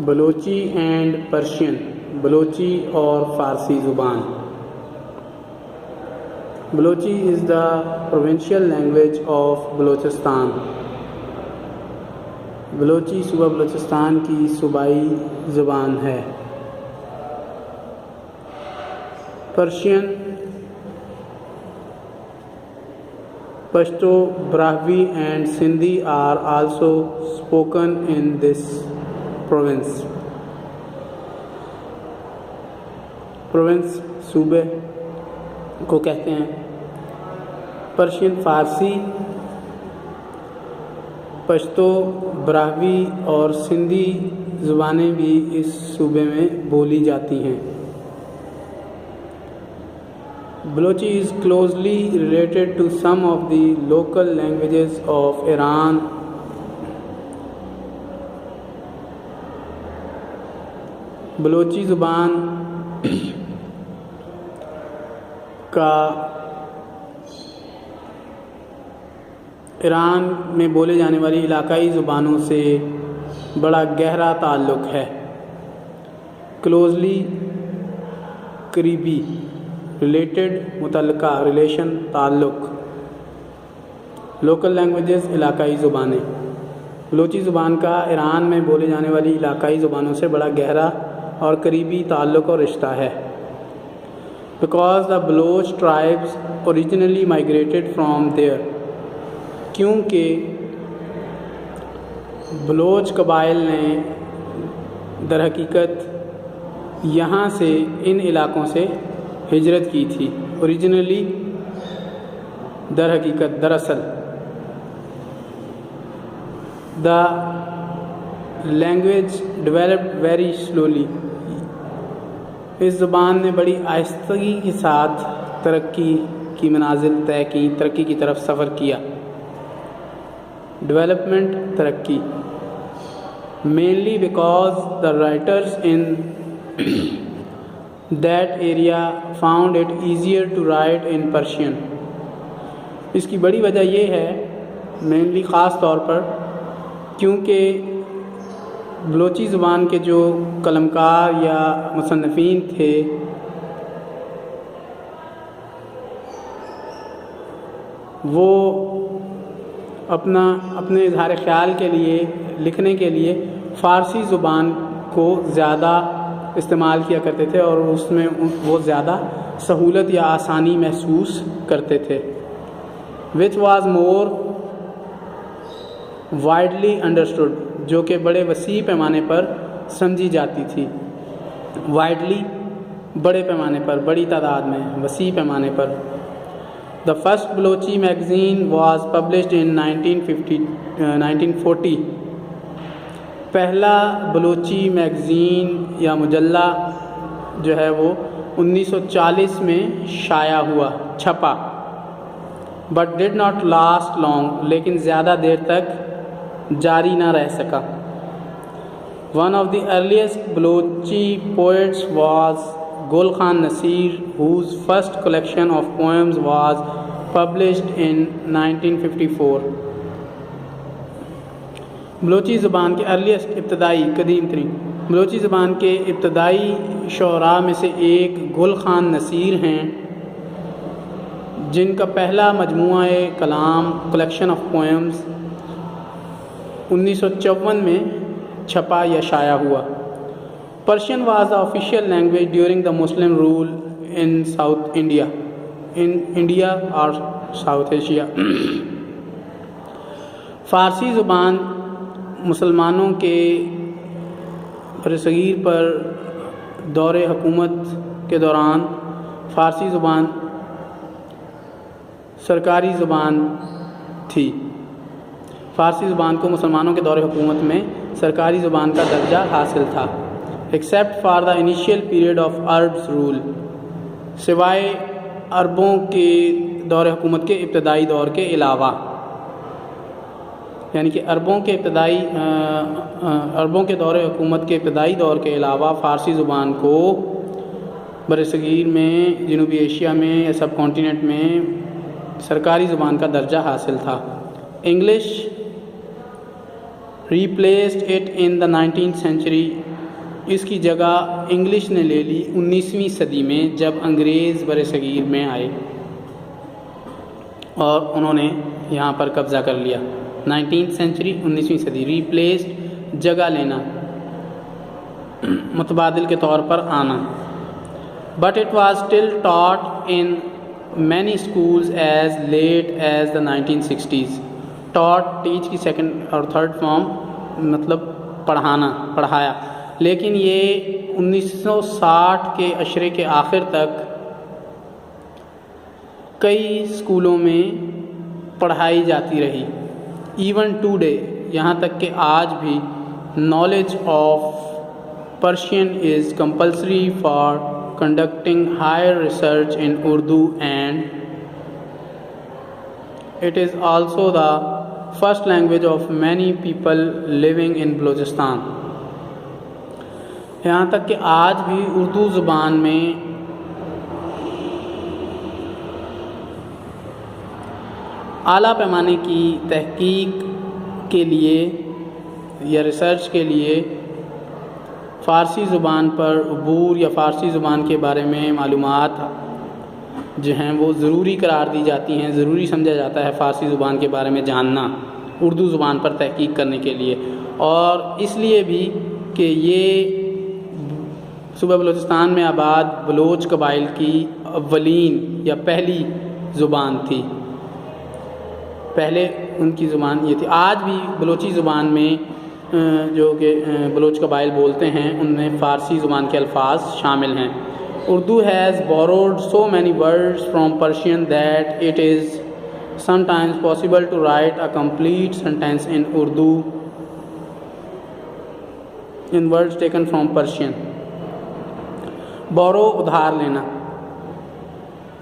Balochi and Persian, Balochi اور فارسی زبان۔ Balochi is the provincial language of Balochistan. Balochi صوبہ بلوچستان کی صوبائی زبان ہے۔ Persian, Pashto, Brahui and Sindhi are also spoken in this province. Province صوبے کو کہتے ہیں۔ پرشین، فارسی، پشتو، براہوی اور سندھی زبانیں بھی اس صوبے میں بولی جاتی ہیں۔ Balochi is closely related to some of the local languages of Iran. Balochi زبان کا ایران میں بولے جانے والی علاقائی زبانوں سے بڑا گہرا تعلق ہے۔ کلوزلی، قریبی، ریلیٹڈ، متعلقہ، ریلیشن، تعلق۔ لوکل لینگویجز، علاقائی زبانیں۔ بلوچی زبان کا ایران میں بولے جانے والی علاقائی زبانوں سے بڑا گہرا اور قریبی تعلق اور رشتہ ہے۔ Because the Baloch tribes originally migrated from there. کیونکہ بلوچ قبائل نے در حقیقت یہاں سے ان علاقوں سے ہجرت کی تھی۔ اوریجنلی، در حقیقت، دراصل۔ The language developed very slowly. اس زبان نے بڑی آہستگی کے ساتھ ترقی کی منازل طے کی، ترقی کی طرف سفر کیا۔ ڈیولپمنٹ، ترقی۔ Mainly because the writers in that area found it easier to write in Persian. اس کی بڑی وجہ یہ ہے، مینلی خاص طور پر، کیونکہ بلوچی زبان کے جو قلمکار یا مصنفین تھے وہ اپنے اظہار خیال کے لیے، لکھنے کے لیے فارسی زبان کو زیادہ استعمال کیا کرتے تھے اور اس میں وہ زیادہ سہولت یا آسانی محسوس کرتے تھے۔ which was more widely understood، جو کہ بڑے وسیع پیمانے پر سمجھی جاتی تھی۔ وائڈلی، بڑے پیمانے پر، بڑی تعداد میں، وسیع پیمانے پر۔ The first Balochi magazine was published in 1940۔ پہلا بلوچی میگزین یا مجلہ جو ہے وہ 1940 میں شائع ہوا، چھپا۔ But did not last long، لیکن زیادہ دیر تک جاری نہ رہ سکا۔ One of the earliest Balochi poets was Gul Khan Nasir, whose first collection of poems was published in 1954۔ Balochi زبان کے ارلیسٹ، ابتدائی، قدیم ترین بلوچی زبان کے ابتدائی شعراء میں سے ایک گل خان نصیر ہیں، جن کا پہلا مجموعہ کلام، کلیکشن آف پوئمز، 1954 میں چھپا یا شائع ہوا۔ Persian was the official language during the Muslim rule in South India, in India اور ساؤتھ ایشیا۔ فارسی زبان مسلمانوں کے برصغیر پر دور حکومت کے دوران فارسی زبان سرکاری زبان تھی۔ فارسی زبان کو مسلمانوں کے دور حکومت میں سرکاری زبان کا درجہ حاصل تھا، except for the initial period of Arabs rule, سوائے عربوں کے دور حکومت کے ابتدائی دور کے علاوہ۔ یعنی کہ عربوں کے دور حکومت کے ابتدائی دور کے علاوہ فارسی زبان کو برصغیر میں، جنوبی ایشیا میں یا سب کانٹیننٹ میں سرکاری زبان کا درجہ حاصل تھا۔ English replaced it in the 19th century اس کی جگہ انگلش نے لے لی 19ویں صدی میں، جب انگریز بر صغیر میں آئے اور انہوں نے یہاں پر قبضہ کر لیا۔ 19th سینچری، 19ویں صدی، ریپلیسڈ جگہ لینا، متبادل کے طور پر آنا۔ But it was still taught in many schools as late as the 1960s۔ Taught, teach کی سیکنڈ اور تھرڈ فارم مطلب پڑھانا، پڑھایا، لیکن یہ 1960 کے عشرے کے آخر تک کئی اسکولوں میں پڑھائی جاتی رہی۔ ایون ٹوڈے، یہاں تک کہ آج بھی، knowledge of Persian is compulsory for conducting higher research in Urdu, and it is also the first language of many people living in Balochistan۔ یہاں تک کہ آج بھی اردو زبان میں اعلیٰ پیمانے کی تحقیق کے لیے یا ریسرچ کے لیے فارسی زبان پر عبور یا فارسی زبان کے بارے میں معلومات جو ہیں وہ ضروری قرار دی جاتی ہیں، ضروری سمجھا جاتا ہے فارسی زبان کے بارے میں جاننا اردو زبان پر تحقیق کرنے کے لیے، اور اس لیے بھی کہ یہ صوبہ بلوچستان میں آباد بلوچ قبائل کی اولین یا پہلی زبان تھی، پہلے ان کی زبان یہ تھی۔ آج بھی بلوچی زبان میں جو کہ بلوچ قبائل بولتے ہیں ان میں فارسی زبان کے الفاظ شامل ہیں۔ Urdu has borrowed so many words from Persian that it is sometimes possible to write a complete sentence in Urdu in words taken from Persian۔ borrow، ادھار لینا۔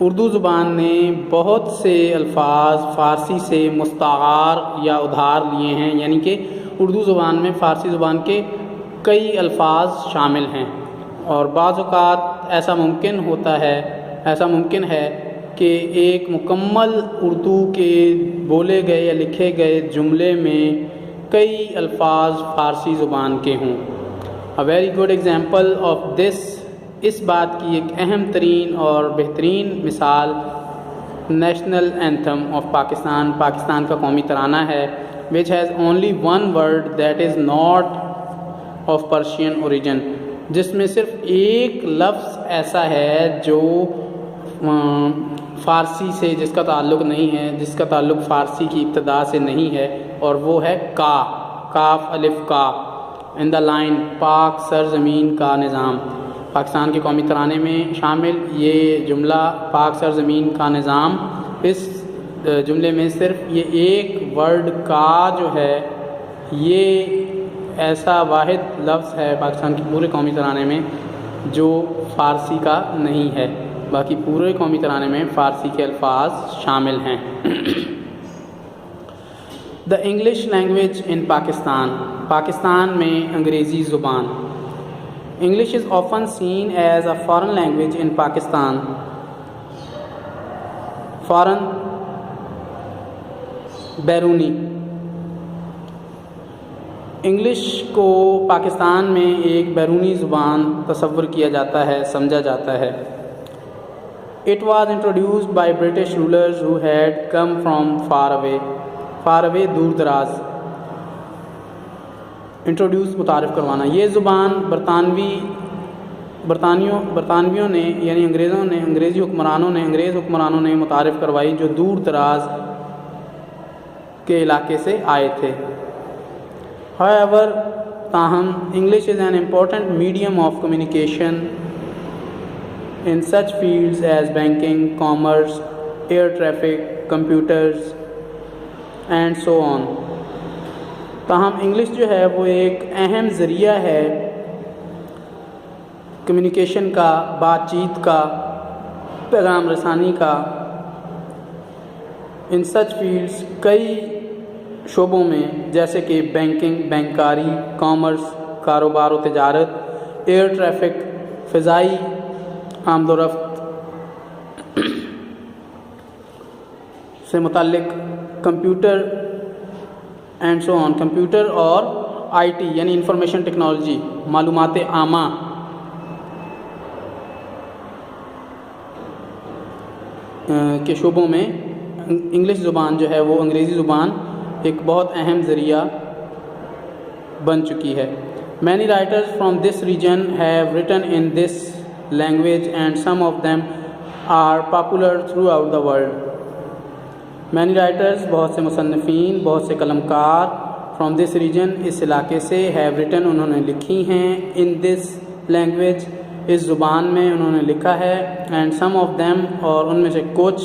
اردو زبان نے بہت سے الفاظ فارسی سے مستعار یا ادھار لیے ہیں، یعنی کہ اردو زبان میں فارسی زبان کے کئی الفاظ شامل ہیں، اور بعض اوقات ایسا ممکن ہے کہ ایک مکمل اردو کے بولے گئے یا لکھے گئے جملے میں کئی الفاظ فارسی زبان کے ہوں۔ A very good example of this، اس بات کی ایک اہم ترین اور بہترین مثال national anthem of Pakistan, Pakistan کا قومی ترانہ ہے، which has only one word that is not of Persian origin، جس میں صرف ایک لفظ ایسا ہے جو فارسی سے جس کا تعلق نہیں ہے، جس کا تعلق فارسی کی ابتدا سے نہیں ہے، اور وہ ہے کا، کاف الف کا۔ in the line پاک سرزمین کا نظام، پاکستان کے قومی ترانے میں شامل یہ جملہ پاک سرزمین کا نظام، اس جملے میں صرف یہ ایک ورڈ کا جو ہے یہ ایسا واحد لفظ ہے پاکستان کے پورے قومی ترانے میں جو فارسی کا نہیں ہے، باقی پورے قومی ترانے میں فارسی کے الفاظ شامل ہیں۔ دا انگلش لینگویج ان پاکستان، پاکستان میں انگریزی زبان۔ English is often seen as a foreign language in Pakistan۔ Foreign, بیرونی۔ انگلش کو پاکستان میں ایک بیرونی زبان تصور کیا جاتا ہے، سمجھا جاتا ہے۔ It was introduced by British rulers who had come from far away، دور دراز۔ انٹروڈیوس، متعارف کروانا۔ یہ زبان برطانویوں نے یعنی انگریز حکمرانوں نے متعارف کروائی جو دور دراز کے علاقے سے آئے تھے۔ However، تاہم English is an important medium of communication in such fields as banking, commerce, air traffic, computers and so on۔ تاہم انگلش جو ہے وہ ایک اہم ذریعہ ہے کمیونیکیشن کا، بات چیت کا، پیغام رسانی کا، ان سچ فیلڈز، کئی شعبوں میں، جیسے کہ بینکنگ، بینکاری، کامرس، کاروبار و تجارت، ایئر ٹریفک، فضائی آمد و رفت سے متعلق، computer and so on, computer اور IT یعنی انفارمیشن ٹیکنالوجی، معلومات عامہ کے شعبوں میں انگلش زبان جو ہے وہ انگریزی زبان ایک بہت اہم ذریعہ بن چکی ہے۔ Many writers from this region have written in this language and some of them are popular throughout the world. Many writers بہت سے مصنفین، بہت سے قلمکار from this region اس علاقے سے have written انہوں نے لکھی ہیں in this language اس زبان میں انہوں نے لکھا ہے and some of them اور ان میں سے کچھ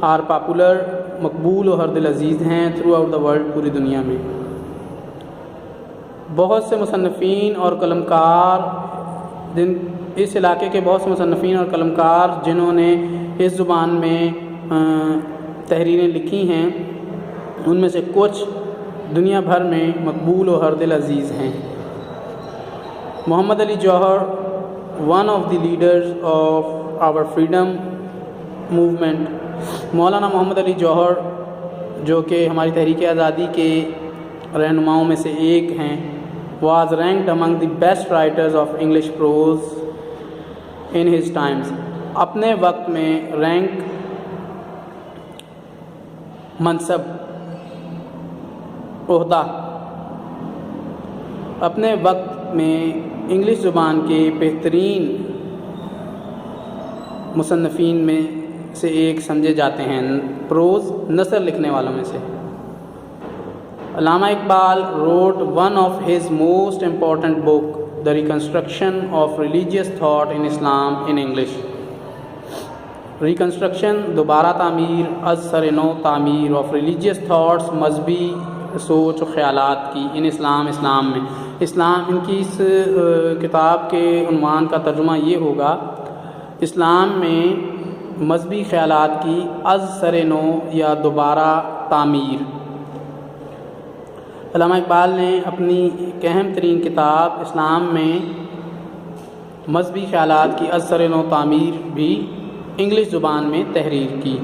are popular مقبول و ہر دل عزیز ہیں throughout the world پوری دنیا میں۔ بہت سے مصنفین اور قلمکار اس علاقے کے بہت سے مصنفین اور قلمکار جنہوں نے اس زبان میں تحریریں لکھی ہیں ان میں سے کچھ دنیا بھر میں مقبول و ہر دل عزیز ہیں۔ Mohammad Ali Jauhar one of the leaders of our freedom movement, Maulana Mohammad Ali جوہر جو کہ ہماری تحریک آزادی کے رہنماؤں میں سے ایک ہیں، was ranked among the best writers of English prose in his times. اپنے وقت میں رینک منصب عہدہ اپنے وقت میں انگلش زبان کے بہترین مصنفین میں سے ایک سمجھے جاتے ہیں، پروز نثر لکھنے والوں میں سے۔ علامہ Iqbal wrote one of his most important book, The Reconstruction of Religious Thought in Islam in English. Reconstruction دوبارہ تعمیر، از سر نو تعمیر of religious thoughts مذہبی سوچ و خیالات کی ان اسلام میں۔ ان کی اس کتاب کے عنوان کا ترجمہ یہ ہوگا اسلام میں مذہبی خیالات کی از سر نو یا دوبارہ تعمیر۔ علامہ اقبال نے اپنی ایک اہم ترین کتاب اسلام میں مذہبی خیالات کی از سر نو تعمیر بھی انگلش زبان میں تحریر کی۔